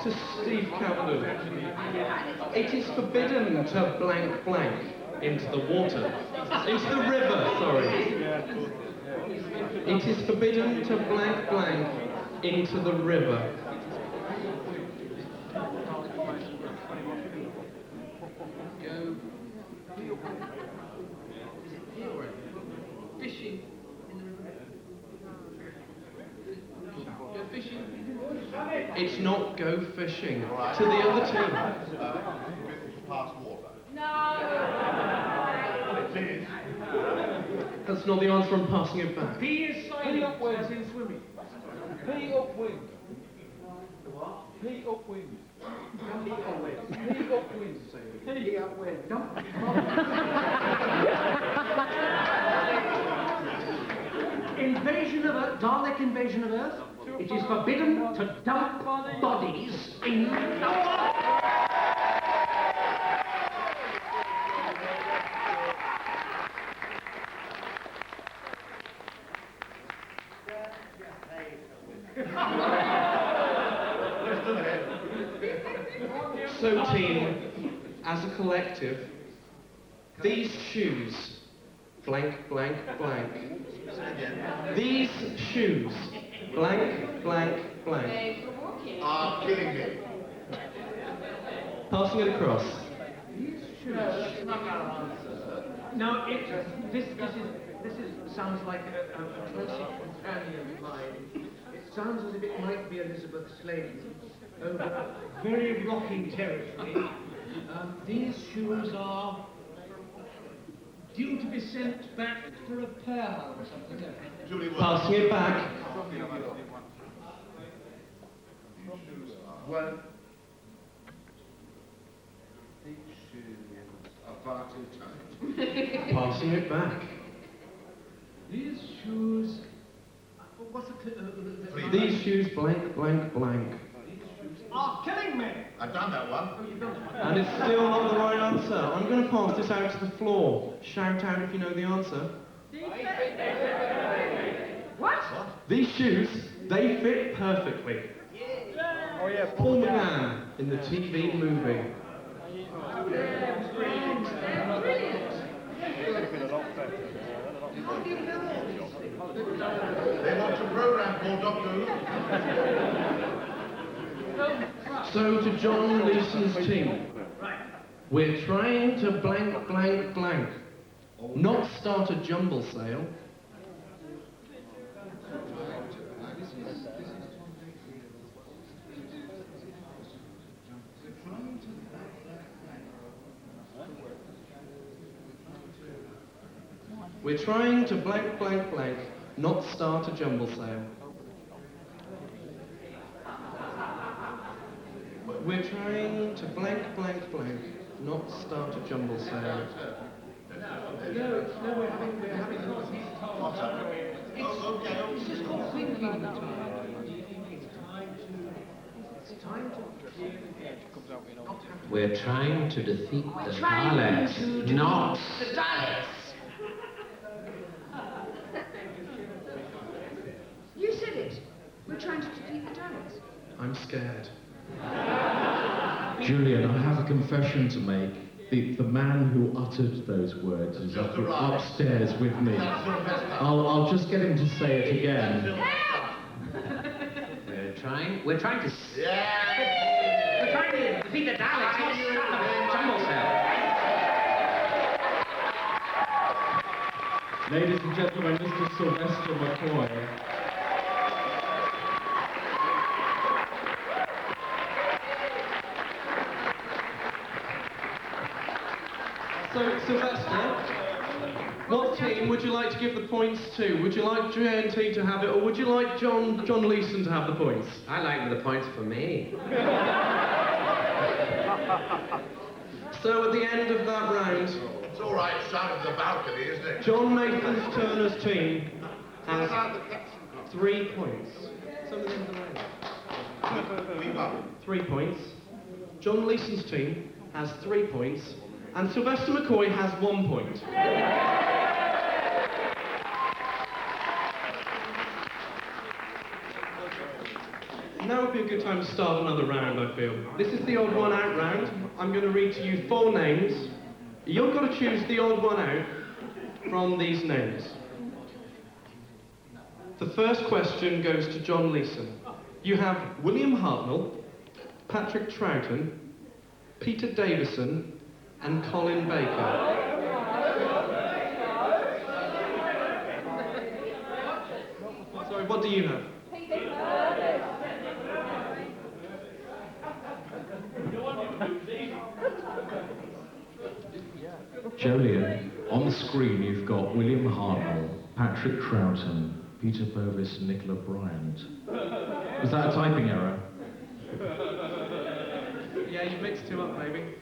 to Steve Campbell. It is forbidden to blank blank into the water. Into the river, sorry. It is forbidden to blank blank into the river. Go fishing in the river. Go fishing. It's not go fishing. To the other team. Past water. No. It is. That's not the answer, I'm passing it back. P is silent, as in swimming. P upwind. What? P upwind. P upwind. P upwind, say it. P upwind. Don't. Invasion of Earth, Dalek invasion of Earth. It is forbidden to dump bodies in the water. So team, as a collective, these shoes, blank, blank, blank. These shoes, blank, blank, blank. Are killing me. Passing it across. No, this sounds like a classic companion of mine. It sounds as if it might be Elizabeth Sladen over very rocking territory. These shoes are due to be sent back for repair or something. Julie Wells. Passing it back. Well, these shoes are far too tight. Passing it back. These shoes. What's the These shoes, blank, blank, blank. are killing me. I've done that one. Oh, you've done it. And it's still not the right answer. I'm going to pass this out to the floor. Shout out if you know the answer. What? These shoes, they fit perfectly. Oh yeah, Paul McGann in the TV movie. They're brilliant. They're brilliant. been a lot better. They want to program for Doctor Who. So to John Leeson's team, we're trying to blank, blank, blank. Not start a jumble sale. We're trying to blank, blank, blank, not start a jumble sale. We're trying to blank, blank, blank, not start a jumble sale. No, we're having What's that? It's just called thinking time. It's time to We're trying to defeat the Trying Daleks, to defeat not the Daleks. You said it. We're trying to defeat the Daleks. I'm scared. Julian, I have a confession to make. The man who uttered those words is upstairs with me. I'll just get him to say it again. We're trying to defeat the Daleks, not start the jumble cell. Ladies and gentlemen, Mr. Sylvester McCoy. So, Sylvester, what team would you like to give the points to? Would you like JNT to have it, or would you like John Leeson to have the points? I like the points for me. So, at the end of that round, It's all right, shout at the balcony, isn't it? John Nathan Turner's team has 3 points. Some of them are We won. 3 points. John Leeson's team has 3 points. And Sylvester McCoy has 1 point. Now would be a a good time to start another round, I feel. This is the odd one out round. I'm going to read to you 4 names. You've got to choose the odd one out from these names. The first question goes to John Leeson. You have William Hartnell, Patrick Troughton, Peter Davison, and Colin Baker. Sorry, what do you have? Jolien, on the screen you've got William Hartnell, Patrick Troughton, Peter Purvis, and Nicola Bryant. Was that a typing error? Yeah, you mixed 2 up, maybe.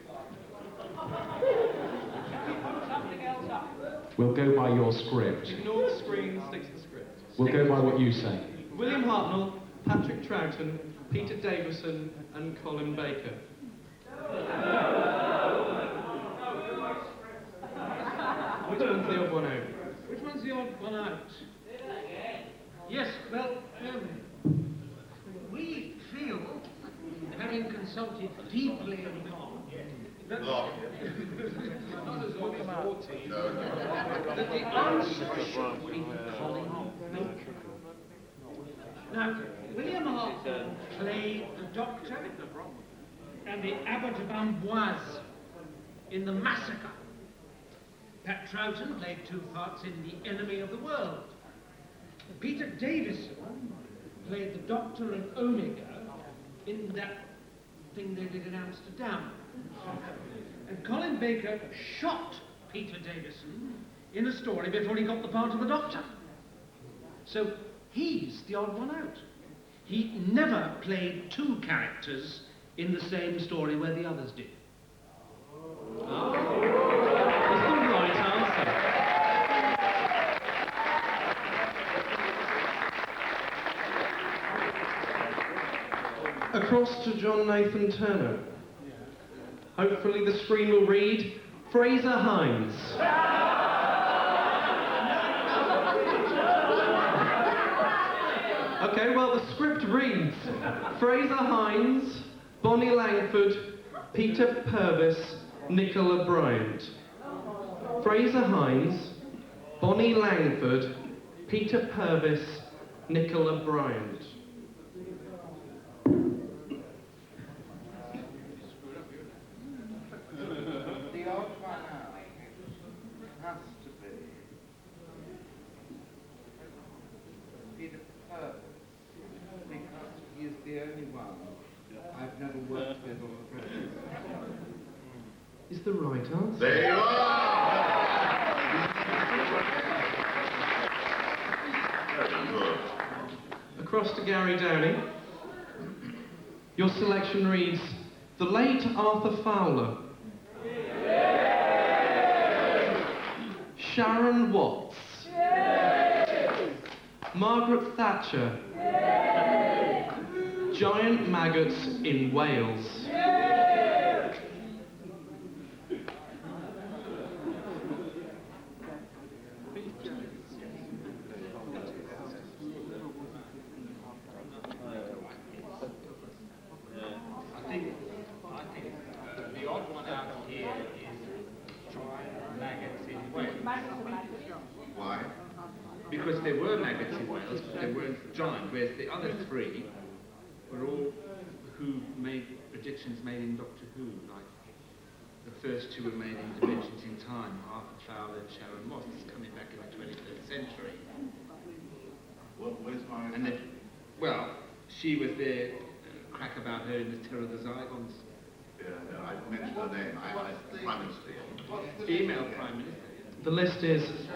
We'll go by your script. Ignore the screen, stick to the script. We'll go by what you say. William Hartnell, Patrick Troughton, Peter Davison, and Colin Baker. Which one's the odd one out? Which one's the odd one out? Yes, well, we feel, having consulted deeply on that, that the answer should be Colin Baker. Now, William Hartnell played the Doctor and the Abbot of Amboise in The Massacre. Pat Troughton played 2 parts in The Enemy of the World. Peter Davison played the Doctor and Omega in that thing they did in Amsterdam. And Colin Baker shot Peter Davison in a story before he got the part of the Doctor. So he's the odd one out. He never played 2 characters in the same story where the others did. Across to John Nathan Turner. Hopefully the screen will read Fraser Hines. Okay, well the script reads Fraser Hines, Bonnie Langford, Peter Purvis, Nicola Bryant. Fraser Hines, Bonnie Langford, Peter Purvis, Nicola Bryant. The odd one out has to be Peter Purvis, because he is the only one I've never worked with on the credits. Is the right answer. There you are! Very good. Across to Gary Downey. Your selection reads, the late Arthur Fowler. Sharon Watts. Margaret Thatcher. Giant maggots in Wales. I think the odd one out here is giant maggots in Wales. Why? Because there were maggots in Wales, but they weren't giant, whereas the other 3 were all who made predictions made in Doctor Who, like the first 2 were made in Dimensions in Time, Arthur Fowler and Sharon Watts, coming back in the 21st century. Well, where's my... And then, well, she was there, crack about her in the Terror of the Zygons. Yeah, I mentioned her name. Prime Minister. Female Prime Minister. The list is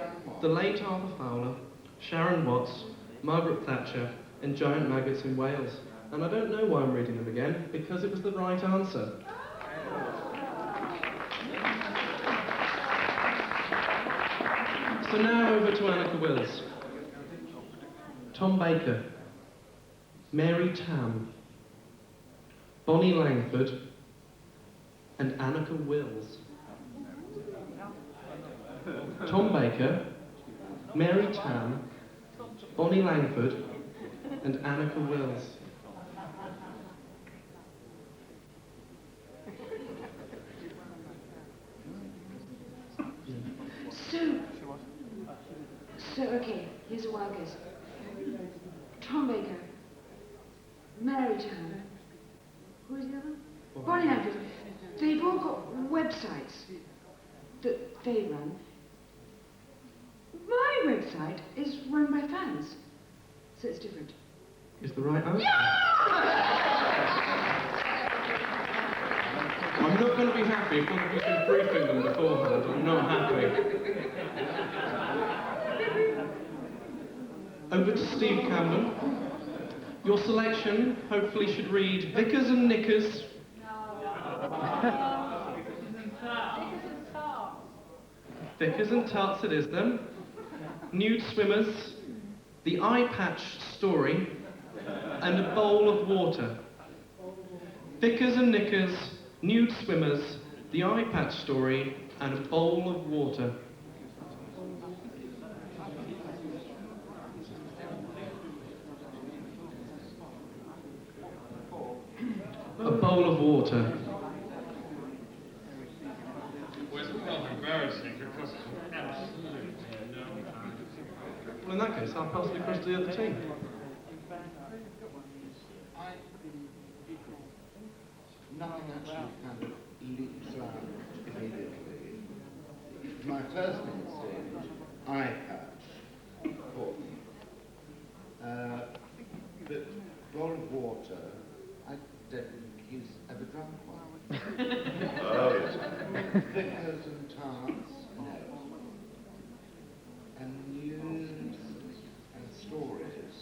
the late Arthur Fowler, Sharon Watts, Margaret Thatcher, and giant maggots in Wales. And I don't know why I'm reading them again, because it was the right answer. So now over to Annika Wills. Tom Baker, Mary Tam, Bonnie Langford, and Annika Wills. Tom Baker, Mary Tam, Bonnie Langford, and Annika Wills. So, okay, here's a wild guess. Tom Baker, Marytown. Who is the other? Bonnie Andrews. They've all got websites that they run. My website is run by fans, so it's different. Is the right answer? I'm not going to be happy if you've been briefing them beforehand. I'm not happy. Over to Steve Camden. Your selection hopefully should read Vickers and Knickers. Vickers and Tarts it is then. Nude Swimmers, The Eye Patch Story, and A Bowl of Water. Vickers and Knickers, Nude Swimmers, The Eye Patch Story, and A Bowl of Water. A bowl of water. Well, it's rather embarrassing because absolutely no time. Well, in that case, I'll pass it across to the other team. Nothing actually kind of leaps out immediately. My first instinct, eye patch, caught me. But bowl of water, I don't think he's ever drunk one. Oh, yes. Vickers and tarts, no. And news and stories,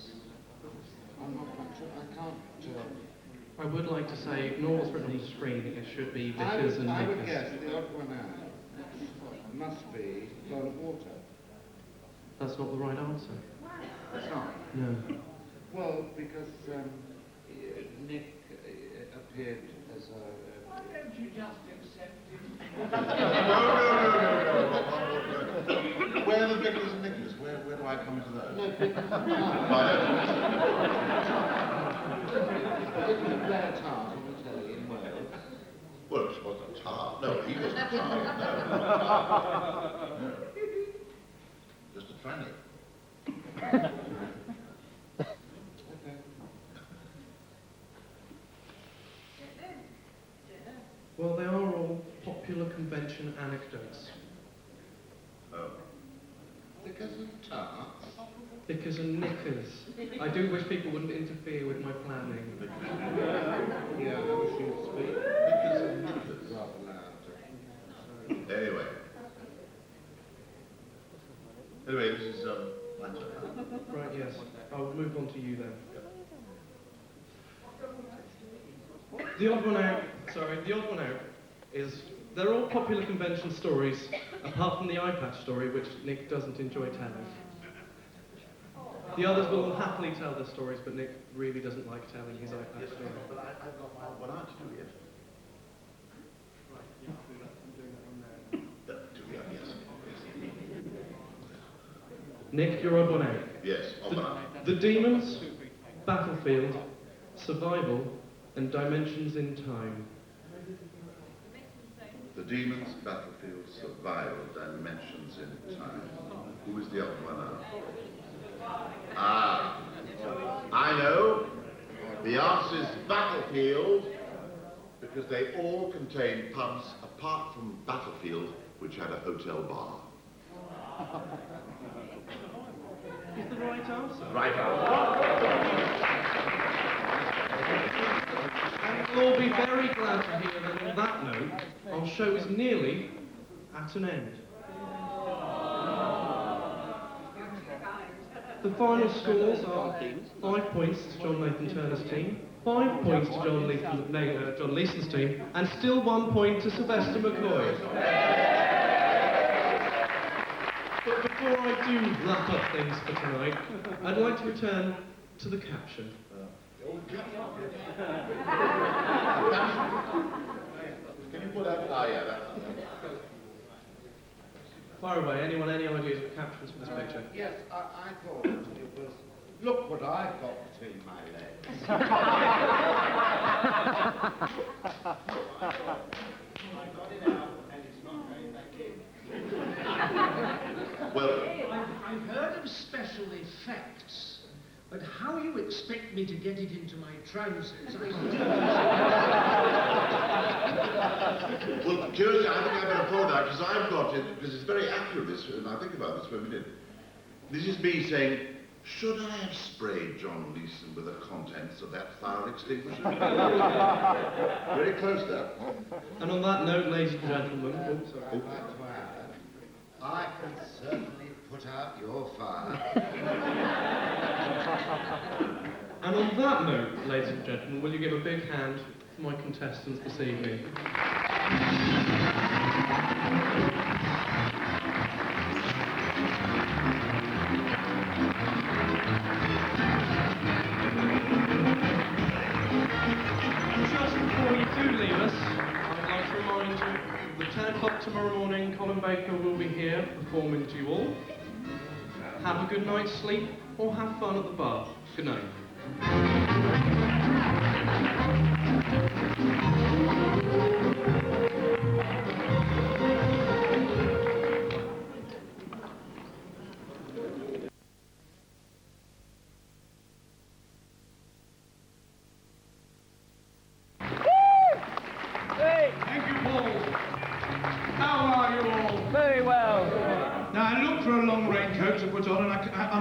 I'm not quite sure. I can't. I would like to say, ignore what's written on the screen. It should be Vickers and I would Knickers. guess the odd one out must be bowl of water. That's not the right answer. It's not. No. Well, because Nick appeared as a. Why don't you just accept it? No. Where are the Vickers and Knickers? Where do I come into those? No, Vickers and Tarts. Didn't he play a tart on the telly in Wales? Well, it wasn't a tart. No, he wasn't a tart. No. Just a tranny. Well, they are all popular convention anecdotes. Oh. Vickers and tarts? Vickers and Knickers. I do wish people wouldn't interfere with my planning. Yeah, I wish you'd speak. Vickers and Knickers. Rather loud. Anyway, this is, my turn. Right, yes. I'll move on to you then. The odd one out is they're all popular convention stories, apart from the eye patch story, which Nick doesn't enjoy telling. The others will happily tell their stories, but Nick really doesn't like telling his eye patch story. But I've got one out to do yet. Yes. Nick, you're odd one out. Yes, odd one out. The Demons, Battlefield, Survival, and Dimensions in Time. The Demons, Battlefield, Survival, Dimensions in Time. Who is the other one out? Ah, I know. The answer is Battlefield, because they all contain pubs apart from Battlefield, which had a hotel bar. Is the right answer? Right answer. And we'll all be very glad to hear that on that note, our show is nearly at an end. The final scores are 5 points to John Nathan Turner's team, 5 points to John Leeson's team, and still 1 point to Sylvester McCoy. But before I do wrap up things for tonight, I'd like to return to the caption. Can you put that? Ah, yeah, that's. Fire away. Anyone, any ideas of captions for this picture? Yes, I thought it was, look what I've got between my legs. I've heard of facts, but how you expect me to get it into my trousers, Well, curiously, I think I better forward that, because I've got it, because it's very accurate, this, and I think about this for a minute. This is me saying, should I have sprayed John Leeson with the contents of that fire extinguisher? Very close there. And on that note, ladies and gentlemen, I can certainly put out your fire. and on that note, ladies and gentlemen, will you give a big hand for my contestants this evening? Just before you do leave us, I'd like to remind you that 10 o'clock tomorrow morning, Colin Baker will be here performing to you all. Have a good night's sleep or have fun at the bar. Good night. Thank you, Paul. How are you all? Very well. Now, I looked for a long raincoat to put on, and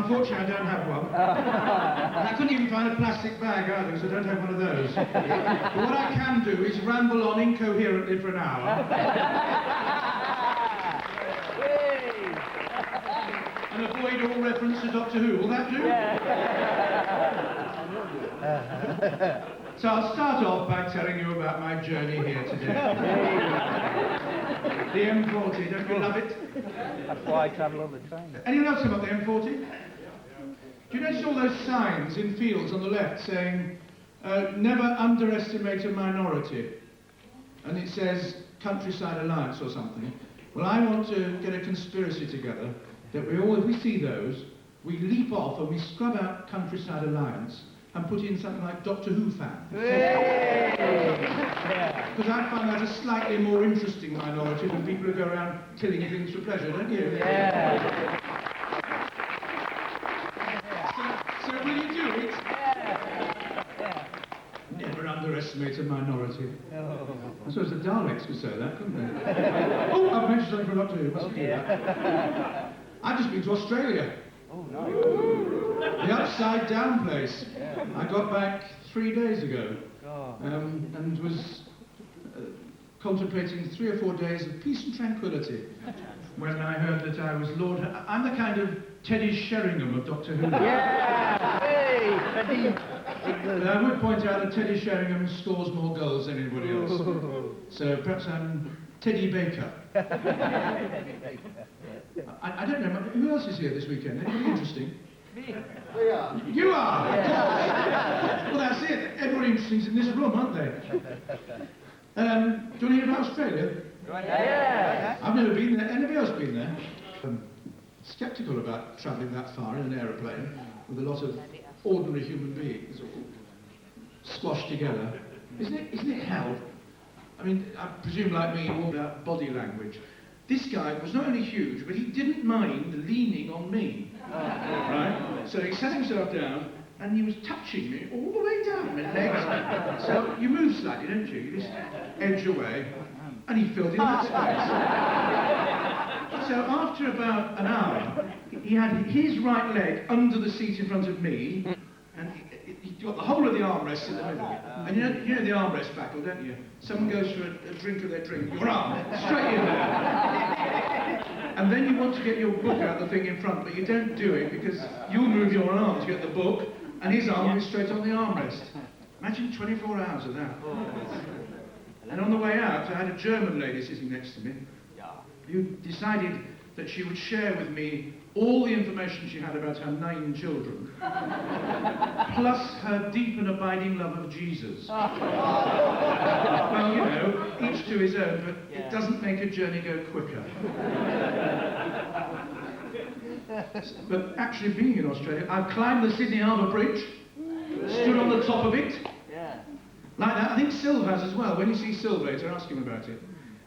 unfortunately I don't have one. And I couldn't even find a plastic bag either, so I don't have one of those. But what I can do is ramble on incoherently for an hour. And avoid all reference to Doctor Who. Will that do? So I'll start off by telling you about my journey here today. The M40, don't you love it? That's why I travel on the train. Anyone else about the M40? Do you notice all those signs in fields on the left saying, never underestimate a minority? And it says Countryside Alliance or something. Well, I want to get a conspiracy together that we all, if we see those, we leap off and we scrub out Countryside Alliance and put in something like Doctor Who fan. Because I find that a slightly more interesting minority than people who go around killing things for pleasure, don't you? So will you do it? Never underestimate a minority. I suppose the Daleks could say that, couldn't they? Oh, I've mentioned something from Doctor Who. Mustn't do that. I've just been to Australia. The upside down place. I got back 3 days ago and was contemplating 3 or 4 days of peace and tranquility when I heard that I was Lord... I'm the kind of Teddy Sheringham of Doctor Who. But I would point out that Teddy Sheringham scores more goals than anybody else. So perhaps I'm Teddy Baker. I don't know, who else is here this weekend? Anybody interesting? Me. We are. You are? Well, that's it. Everybody interesting's in this room, aren't they? Do you want to hear about Australia? Yeah. I've never been there. Anybody else been there? Sceptical about travelling that far in an aeroplane with a lot of ordinary human beings all squashed together. Isn't it hell? I mean, I presume like me, all about body language. This guy was not only huge, but he didn't mind leaning on me. Right? So he sat himself down, and he was touching me all the way down my legs. So you move slightly, don't you? You just edge away, and he filled in that space. So after about an hour, he had his right leg under the seat in front of me, and he got the whole of the armrest in the middle. And you know the armrest battle, don't you? Someone goes for a drink of their drink, your arm, straight in there. And then you want to get your book out the thing in front, but you don't do it because you'll move your arm to get the book, and his arm will be straight on the armrest. Imagine 24 hours of that. And on the way out, I had a German lady sitting next to me who decided that she would share with me all the information she had about her 9 children, plus her deep and abiding love of Jesus. Well, you know, each to his own, but it doesn't make a journey go quicker. But actually being in Australia, I've climbed the Sydney Harbour Bridge, stood on the top of it, like that. I think Silv has as well. When you see Silv later, ask him about it,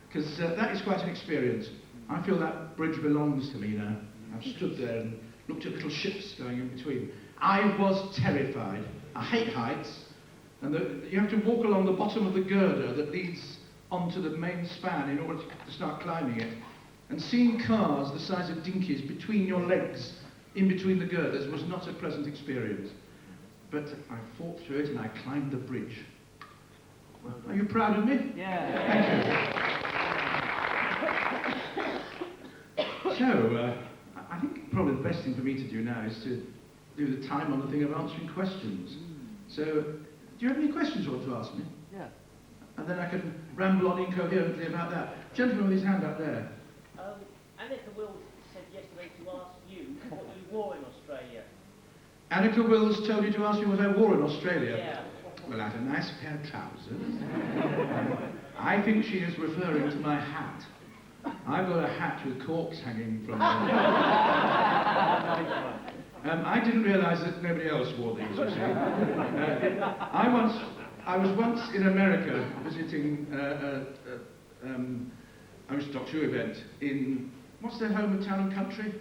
because that is quite an experience. I feel that bridge belongs to me now. I've stood there and looked at little ships going in between. I was terrified. I hate heights. And you have to walk along the bottom of the girder that leads onto the main span in order to start climbing it. And seeing cars the size of dinkies between your legs, in between the girders, was not a pleasant experience. But I fought through it and I climbed the bridge. Are you proud of me? Yeah. Thank you. So, I think probably the best thing for me to do now is to do the time-honored thing of answering questions. So, do you have any questions you want to ask me? Yeah. And then I can ramble on incoherently about that. Gentleman with his hand up there. Annika Wills said yesterday to ask you what you wore in Australia. Annika Wills told you to ask me what I wore in Australia? Yeah. Well, I had a nice pair of trousers. I think she is referring to my hat. I've got a hat with corks hanging from it. I didn't realise that nobody else wore these, you see. I was once in America visiting a Doctor Who event in, what's their home of Town and Country?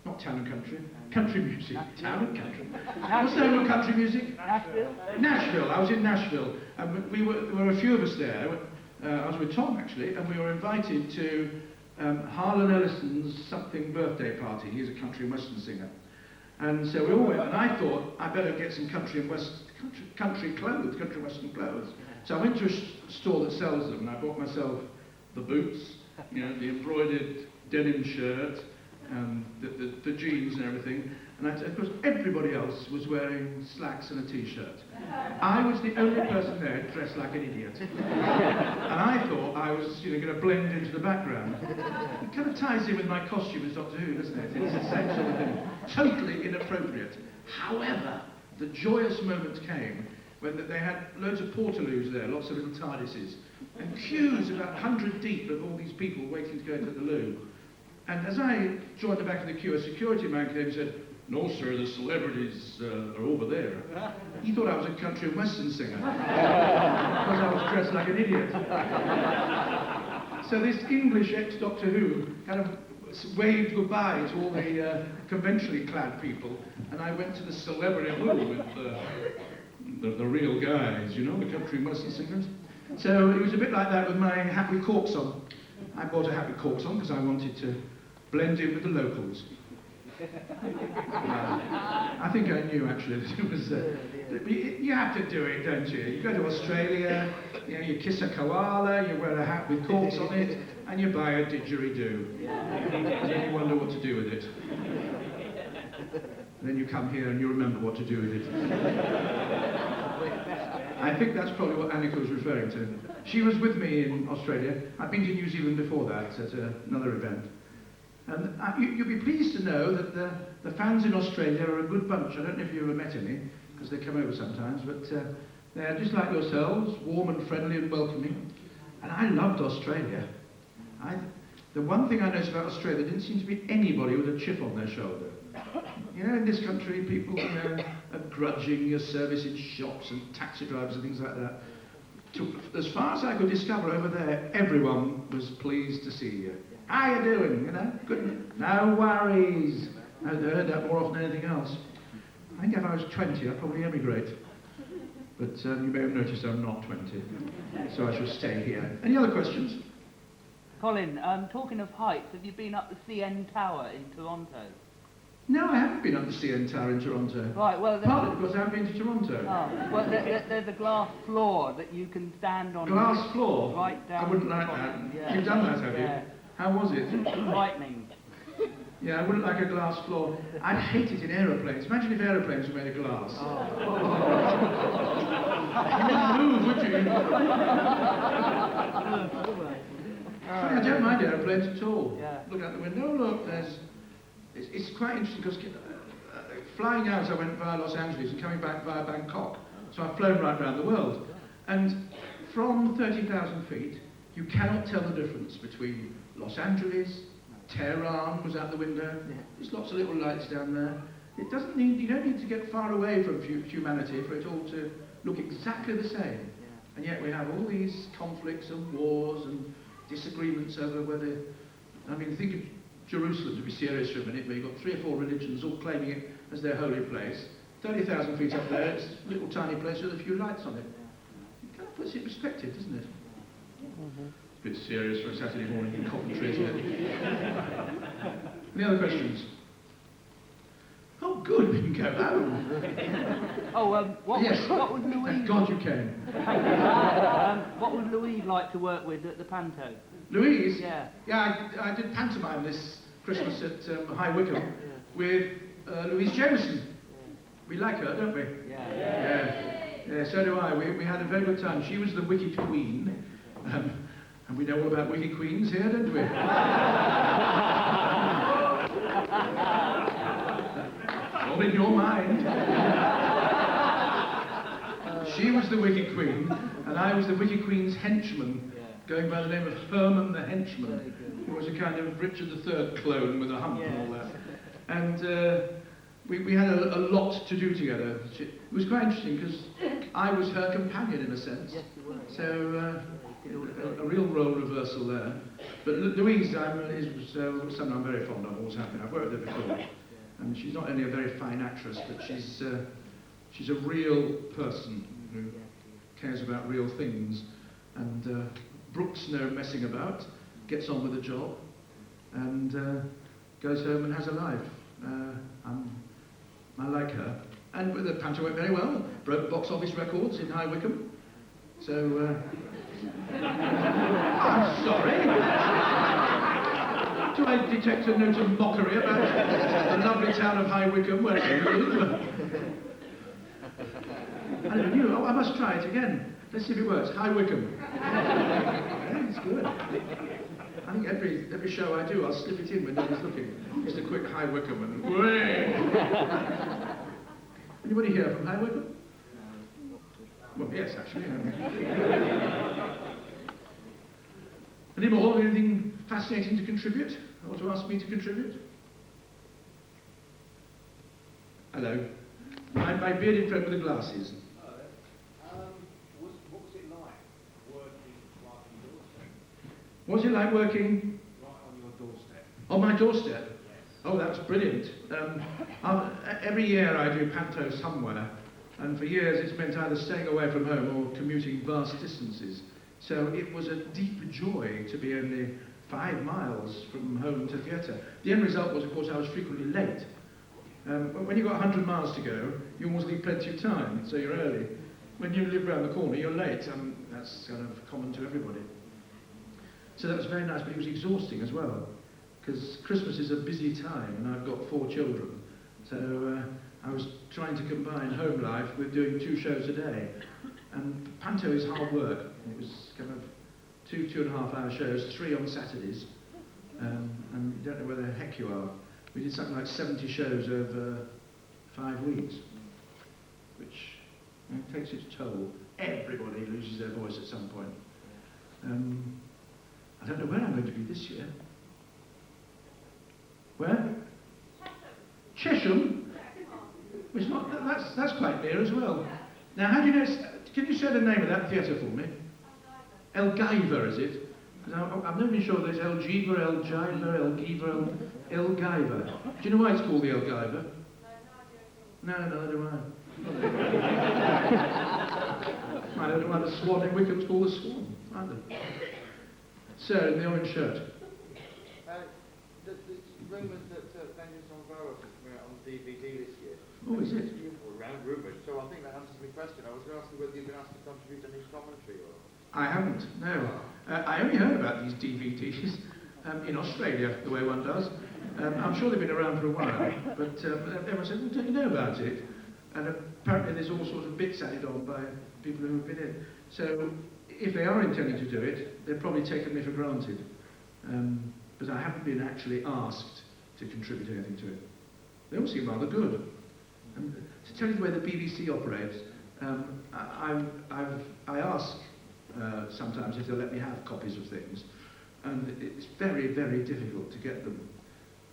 Not Town and Country. Country music. Town and Country. What's the home of country music? Nashville? Nashville. I was in Nashville. And there were a few of us there. I was with Tom, actually, and we were invited to Harlan Ellison's something birthday party. He's a country and western singer. And so we all went, and I thought, I better get some country western clothes. So I went to a store that sells them, and I bought myself the boots, you know, the embroidered denim shirt, the jeans and everything. And of course, everybody else was wearing slacks and a t-shirt. I was the only person there dressed like an idiot. And I thought I was, going to blend into the background. It kind of ties in with my costume as Doctor Who, doesn't it? It's the same sort of thing. Totally inappropriate. However, the joyous moment came when they had loads of portaloos there, lots of little TARDISes, and queues about 100 deep of all these people waiting to go into the loo. And as I joined the back of the queue, a security man came and said, "No, sir, the celebrities are over there." He thought I was a country and western singer, because I was dressed like an idiot. So this English ex-Doctor Who kind of waved goodbye to all the conventionally clad people, and I went to the celebrity room with the real guys, the country and western singers. So it was a bit like that with my hat with corks on. I bought a hat with corks on because I wanted to blend in with the locals. I think I knew actually that it was. You have to do it, don't you? You go to Australia, you kiss a koala, you wear a hat with corks on it, and you buy a didgeridoo. And then you wonder what to do with it. And then you come here and you remember what to do with it. I think that's probably what Annika was referring to. She was with me in Australia. I'd been to New Zealand before that at another event. And you'll be pleased to know that the fans in Australia are a good bunch. I don't know if you've ever met any, because they come over sometimes, but they're just like yourselves, warm and friendly and welcoming. And I loved Australia. The one thing I noticed about Australia, there didn't seem to be anybody with a chip on their shoulder. In this country, people are grudging your service in shops and taxi drivers and things like that. As far as I could discover over there, everyone was pleased to see you. How you doing? Good. No worries. I've heard that more often than anything else. I think if I was 20, I'd probably emigrate. But you may have noticed I'm not 20, so I shall stay here. Any other questions? Colin, talking of heights, have you been up the CN Tower in Toronto? No, I haven't been up the CN Tower in Toronto. Right, well... Partly because I haven't been to Toronto. Oh, well, there's a glass floor that you can stand on. Glass floor? Right down... I wouldn't like that. Yeah. You've done that, have you? How was it? Frightening. Yeah, I wouldn't like a glass floor. I'd hate it in aeroplanes. Imagine if aeroplanes were made of glass. You wouldn't move, would you? I don't mind aeroplanes at all. Yeah. Look out the window, look, it's quite interesting because flying out I went via Los Angeles and coming back via Bangkok. So I've flown right around the world. And from 30,000 feet, you cannot tell the difference between Los Angeles, Tehran was out the window, there's lots of little lights down there. You don't need to get far away from humanity for it all to look exactly the same. And yet we have all these conflicts and wars and disagreements over whether, think of Jerusalem, to be serious for a minute, where you've got 3 or 4 religions all claiming it as their holy place. 30,000 feet up there, it's a little tiny place with a few lights on it. It kind of puts it in perspective, doesn't it? It's a bit serious for a Saturday morning in Coventry, isn't it? Any other questions? Oh, good, we can go home. Oh, what Yes. would Louise... Thank God you came. what would Louise like to work with at the Panto? Louise? Yeah. Yeah, I did pantomime this Christmas at High Wycombe with Louise Jameson. We like her, don't we? Yeah, so do I. We had a very good time. She was the Wicked Queen. And we know all about Wicked Queens here, don't we? All in your mind. She was the Wicked Queen, and I was the Wicked Queen's henchman, going by the name of Herman the Henchman, who was a kind of Richard III clone with a hump and all that. And we had a lot to do together. It was quite interesting because I was her companion in a sense. So a real role reversal there. But Louise is someone I'm very fond of, always have been. I've worked with her before. And she's not only a very fine actress, but she's a real person who cares about real things. And brooks no messing about, gets on with the job, and goes home and has a life. I like her. And the Panto went very well, broke box office records in High Wycombe. So, I'm sorry. Do I detect a note of mockery about the lovely town of High Wycombe where I live? I never knew. Oh, I must try it again. Let's see if it works. High Wycombe. Yeah, it's good. I think every show I do, I'll slip it in when nobody's looking. Just a quick High Wycombe and way. Anybody here from High Wycombe? Well, yes, actually. Any more? Anything fascinating to contribute? Or to ask me to contribute? Hello. My bearded friend with the glasses. What was it like working right on your doorstep? What was it like working? Right on your doorstep. On my doorstep? Yes. Oh, that was brilliant. Every year I do panto somewhere, and for years it's meant either staying away from home or commuting vast distances. So it was a deep joy to be only 5 miles from home to theatre. The end result was, of course, I was frequently late. When you've got 100 miles to go, you always leave plenty of time, so you're early. When you live round the corner, you're late, and that's kind of common to everybody. So that was very nice, but it was exhausting as well, because Christmas is a busy time, and I've got 4 children. So I was trying to combine home life with doing 2 shows a day. And panto is hard work. It was kind of 2.5 hour shows, 3 on Saturdays, and you don't know where the heck you are. We did something like 70 shows over 5 weeks, which takes its toll. Everybody loses their voice at some point. I don't know where I'm going to be this year. Where? Chesham? It's not, that's quite near as well. Now, how do you know? Can you say the name of that theatre for me? Elgiver, is it? I've never been sure there's Elgiver, Elgiver, Elgiver, Elgiver. Do you know why it's called the Elgiver? No, neither do I. I don't know why the Swan in Wycombe's called the Swan, either. Sir, in the orange shirt. There's rumours that Vengeance on Virus is coming out on DVD this year. Oh, is it? Around rumours, so I think that answers my question. I was going to ask you whether you've been asked to contribute any commentary or... I haven't, no. I only heard about these DVDs in Australia, the way one does. I'm sure they've been around for a while, but everyone said, well, don't you know about it? And apparently there's all sorts of bits added on by people who have been in. So if they are intending to do it, they've probably taken me for granted. But I haven't been actually asked to contribute anything to it. They all seem rather good. And to tell you the way the BBC operates, I ask sometimes if they'll let me have copies of things, and it's very, very difficult to get them.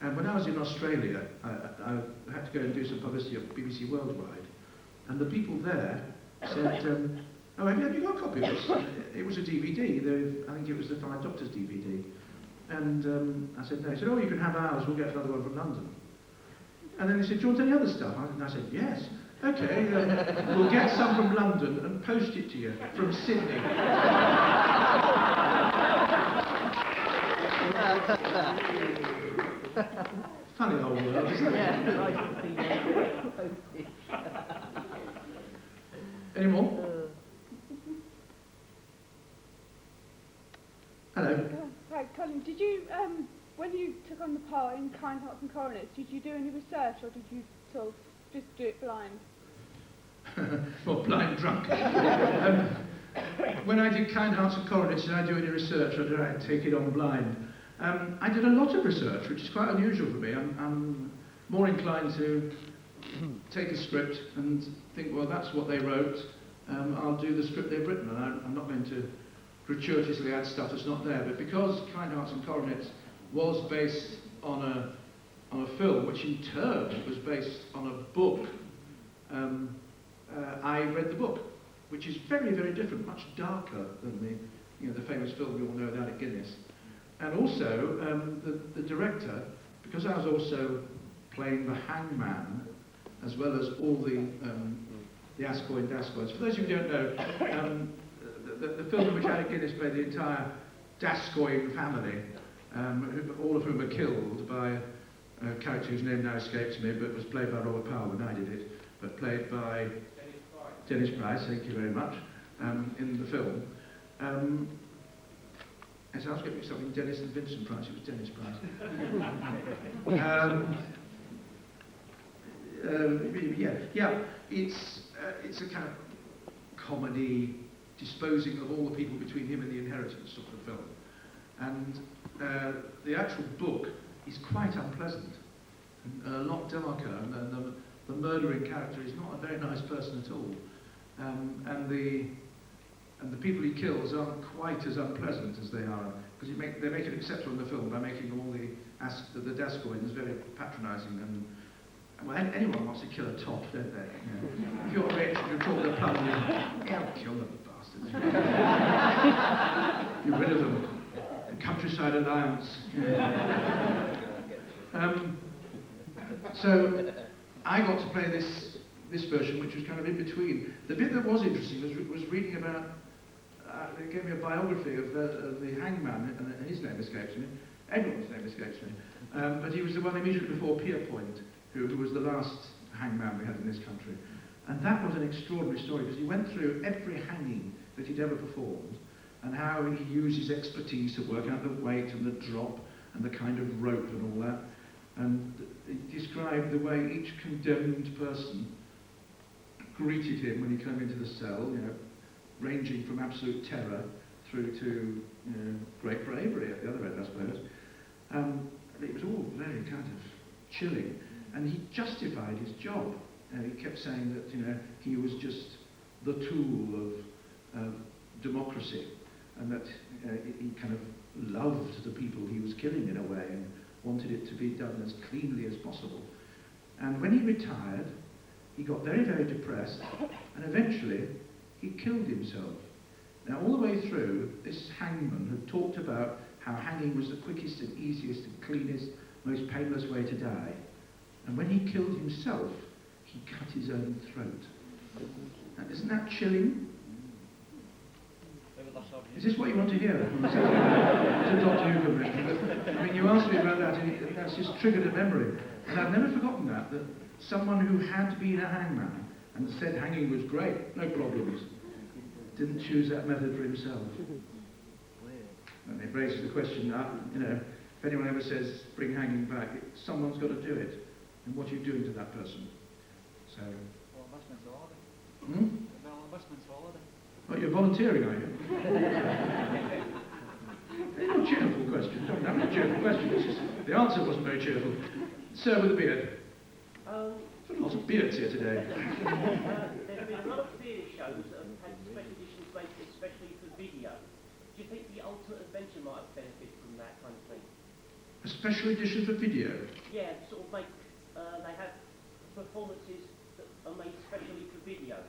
And when I was in Australia, I had to go and do some publicity of BBC Worldwide, and the people there said, oh, have you got a copy of this? It was a DVD, I think it was the 5 Doctors DVD. And I said, no. He said, oh, you can have ours, we'll get another one from London. And then he said, do you want any other stuff? And I said, yes. Okay, we'll get some from London and post it to you from Sydney. Funny old world, isn't it? Any more? Hello. Hi, Colin. Did you, when you took on the part in Kind Hearts and Coronets, did you do any research or did you sort of just do it blind? Well, blind drunk. When I did Kind Hearts and Coronets, did I do any research or did I take it on blind? I did a lot of research, which is quite unusual for me. I'm more inclined to take a script and think, well, that's what they wrote. I'll do the script they've written, and I'm not going to gratuitously add stuff that's not there. But because Kind Hearts and Coronets was based on a film, which in turn was based on a book, I read the book, which is very, very different, much darker than the famous film we all know, Alec Guinness. And also, the director, because I was also playing the hangman, as well as all the Ascoy Dascoys. For those of you who don't know, the film in which Alec Guinness played the entire Dascoy family, all of whom were killed by a character whose name now escapes me, but was played by Robert Powell when I did it, but played by Dennis Price, thank you very much, in the film. Yes, I was getting mixed up in Dennis and Vincent Price, it was Dennis Price. It's a kind of comedy disposing of all the people between him and the inheritance sort of film. And the actual book is quite unpleasant, and a lot darker, and the murdering character is not a very nice person at all. And the people he kills aren't quite as unpleasant as they are, because they make it acceptable in the film by making all the Dascoins very patronising and well, anyone wants to kill a top, don't they? If you're rich, you're talking to the pub, kill them bastards. Get rid of them. The Countryside Alliance. So I got to play this version, which was kind of in between. The bit that was interesting was reading about. They gave me a biography of the hangman, and his name escapes me. Everyone's name escapes me. But he was the one immediately before Pierpoint, who was the last hangman we had in this country. And that was an extraordinary story, because he went through every hanging that he'd ever performed, and how he used his expertise to work out the weight and the drop and the kind of rope and all that. And he described the way each condemned person greeted him when he came into the cell, ranging from absolute terror through to great bravery at the other end, I suppose. It was all very kind of chilling. And he justified his job. He kept saying that he was just the tool of democracy, and that he kind of loved the people he was killing in a way and wanted it to be done as cleanly as possible. And when he retired, he got very, very depressed, and eventually he killed himself. Now, all the way through, this hangman had talked about how hanging was the quickest and easiest and cleanest, most painless way to die. And when he killed himself, he cut his own throat. Now, isn't that chilling? Is this what you want to hear? It's a Doctor Who convention. I mean, you asked me about that, and that's just triggered a memory. And I've never forgotten that someone who had been a hangman and said hanging was great, no problems, didn't choose that method for himself. And it raises the question, if anyone ever says, bring hanging back, someone's got to do it. And what are you doing to that person? So... Oh, you're volunteering, are you? Very not cheerful question. That was a cheerful question. The answer wasn't very cheerful. Sir with a beard. Lots of beards here today. There's been a lot of theatre shows that have had special editions made especially for video. Do you think the Ultimate Adventure might have benefited from that kind of thing? A special edition for video? Yeah, sort of make, they have performances that are made specially for video.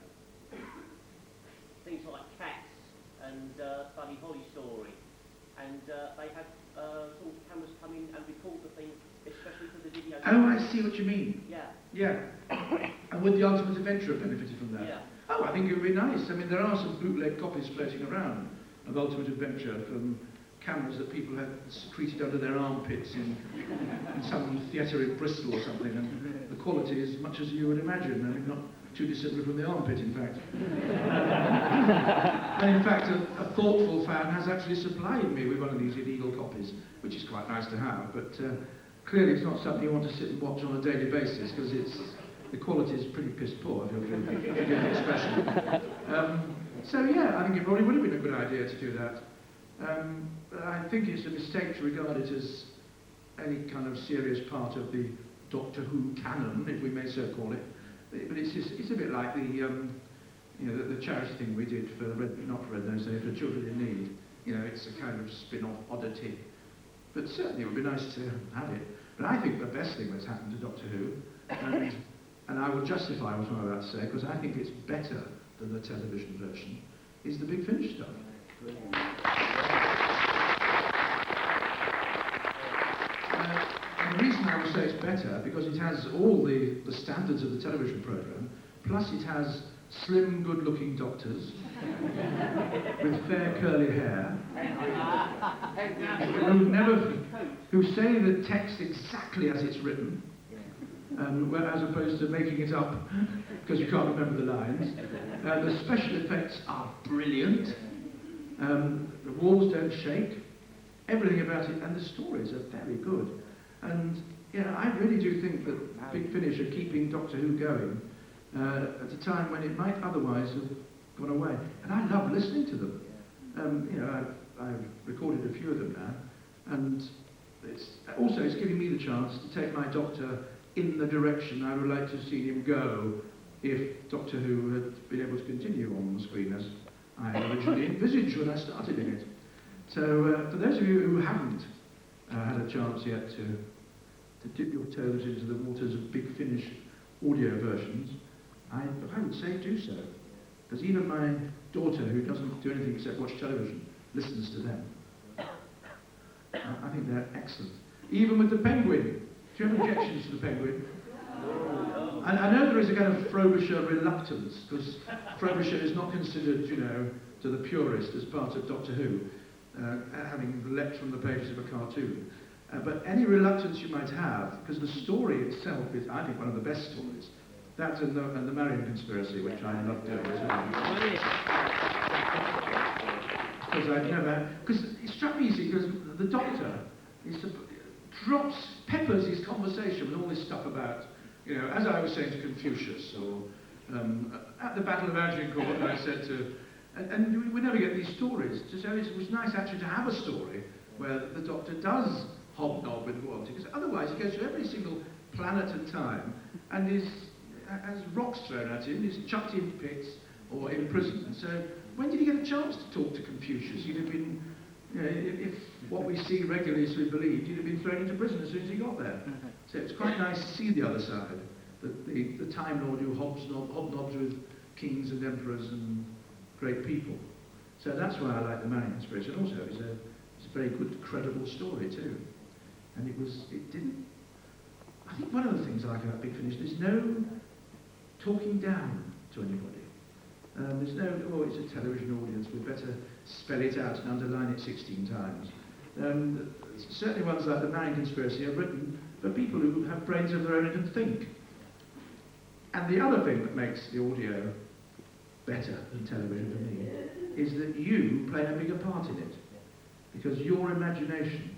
Things like Cats and Buddy Holly Story. and they had sort of cameras come in and record the thing, especially for the video. Oh, I see what you mean. Yeah. Yeah. And would the Ultimate Adventure have benefited from that? Yeah. Oh, I think it would be nice. I mean, there are some bootleg copies floating around of Ultimate Adventure from cameras that people had secreted under their armpits in some theatre in Bristol or something, and the quality is much as you would imagine. I mean, not too dissimilar from the armpit, in fact. And in fact, a thoughtful fan has actually supplied me with one of these illegal copies, which is quite nice to have, but clearly it's not something you want to sit and watch on a daily basis, because the quality is pretty piss poor, if you'll forgive the expression. So yeah, I think it probably would have been a good idea to do that. But I think it's a mistake to regard it as any kind of serious part of the Doctor Who canon, if we may so call it. But it's a bit like the charity thing we did for not for Red Nose Day, for Children in Need. You know, it's a kind of spin-off oddity. But certainly it would be nice to have it. But I think the best thing that's happened to Doctor Who, and I will justify what I'm about to say, because I think it's better than the television version, is the Big Finish stuff. And the reason I would say it's better, because it has all the standards of the television programme, plus it has slim, good-looking doctors with fair curly hair who say the text exactly as it's written, as opposed to making it up because you can't remember the lines. The special effects are brilliant. The walls don't shake. Everything about it, and the stories are very good. And I really do think that Big Finish are keeping Doctor Who going at a time when it might otherwise have gone away. And I love listening to them. I've recorded a few of them now, and it's giving me the chance to take my Doctor in the direction I would like to see him go if Doctor Who had been able to continue on the screen as I had originally envisaged when I started in it. So for those of you who haven't had a chance yet to dip your toes into the waters of Big Finish audio versions, I would say do so. Because even my daughter, who doesn't do anything except watch television, listens to them. I think they're excellent. Even with the Penguin. Do you have objections to the Penguin? And I know there is a kind of Frobisher reluctance, because Frobisher is not considered, to the purist as part of Doctor Who, having leapt from the pages of a cartoon. But any reluctance you might have, because the story itself is, I think, one of the best stories. That and the Marian Conspiracy, which I love doing as well. Because it struck me, you see, because the Doctor peppers his conversation with all this stuff about, as I was saying to Confucius, or at the Battle of Agincourt, I said to, and we never get these stories. So it was nice actually to have a story where the Doctor does hobnob with royalty, because otherwise he goes to every single planet and time and has rocks thrown at him, is chucked in pits or imprisoned. And so when did he get a chance to talk to Confucius? He'd have been, if what we see regularly is to be believed, he'd have been thrown into prison as soon as he got there. So it's quite nice to see the other side, the Time Lord who hobnobs with kings and emperors and great people. So that's why I like the Marian Conspiracy. And also, it's a very good, credible story too. And I think one of the things I like about Big Finish, there's no talking down to anybody. There's no, it's a television audience, we'd better spell it out and underline it 16 times. Certainly ones like the Marian Conspiracy are written for people who have brains of their own and can think. And the other thing that makes the audio better than television for me is that you play a bigger part in it. Because your imagination,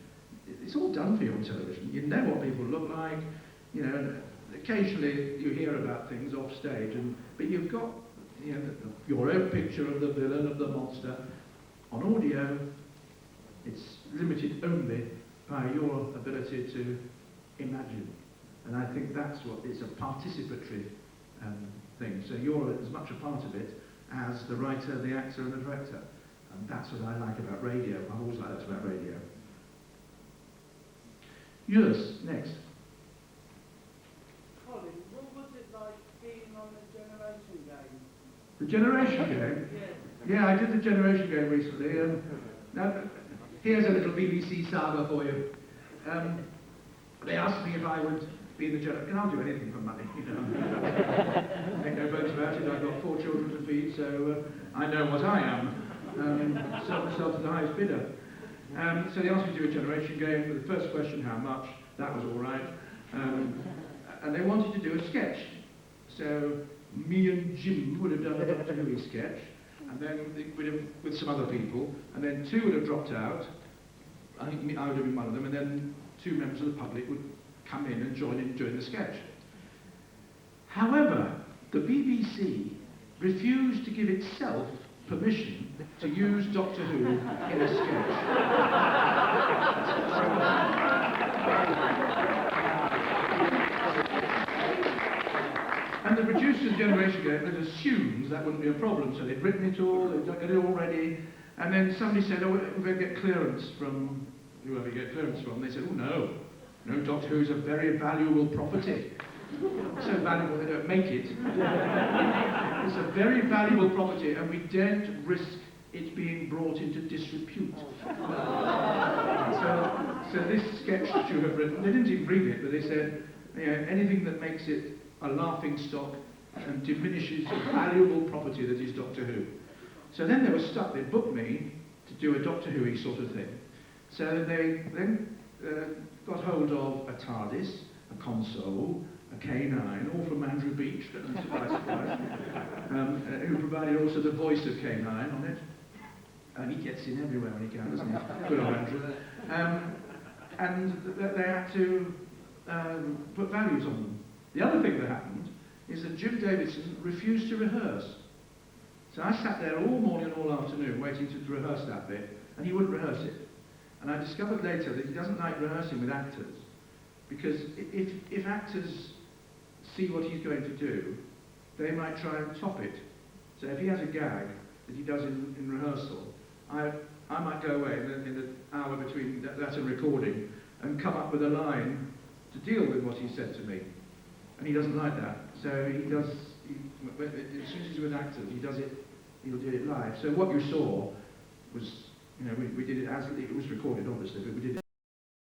it's all done for you on television. You know what people look like, and occasionally you hear about things off stage, but you've got your own picture of the villain, of the monster. On audio, it's limited only by your ability to imagine. And I think that's what, it's a participatory thing. So you're as much a part of it as the writer, the actor and the director. And that's what I like about radio. I've always liked that about radio. Yours, next. Colin, what was it like being on the Generation Game? The Generation Game? Yeah. Yeah, I did the Generation Game recently. Now, Here's a little BBC saga for you. They asked me if I would be in the general, and I'll do anything for money, you know. Make no bones about it, I've got 4 children to feed, so I know what I am. Sell myself to the highest bidder. So they asked me to do a generation game. For the first question, how much? That was all right. And they wanted to do a sketch. So me and Jim would have done a Doctor Who sketch, and then with some other people, and then 2 would have dropped out. I think I would have been one of them, and then 2 members of the public would come in and join in during the sketch. However, the BBC refused to give itself permission to use Doctor Who in a sketch. And the producers of Generation Game had assumed that wouldn't be a problem, so they'd written it all, they'd got it all ready, and then somebody said, oh, we're going to get clearance from whoever you get clearance from. They said, oh no, Doctor Who is a very valuable property. So valuable they don't make it. It's a very valuable property, and we daren't risk it being brought into disrepute. So this sketch that you have written, they didn't even read it, but they said, anything that makes it a laughing stock and diminishes the valuable property that is Doctor Who. So then they were stuck, they booked me to do a Doctor Who-y sort of thing. So they then got hold of a TARDIS, a console, a K9, all from Andrew Beach, surprise, who provided also the voice of K9 on it. He gets in everywhere when he can, doesn't he? Good old Andrew. And they had to put values on them. The other thing that happened is that Jim Davidson refused to rehearse. So I sat there all morning and all afternoon waiting to rehearse that bit, and he wouldn't rehearse it. And I discovered later that he doesn't like rehearsing with actors, because if actors see what he's going to do, they might try and top it. So if he has a gag that he does in rehearsal, I might go away in the hour between that and recording and come up with a line to deal with what he said to me. And he doesn't like that. So as soon as he's with actors, he'll do it live. So what you saw was, we did it as, it was recorded obviously, but we did it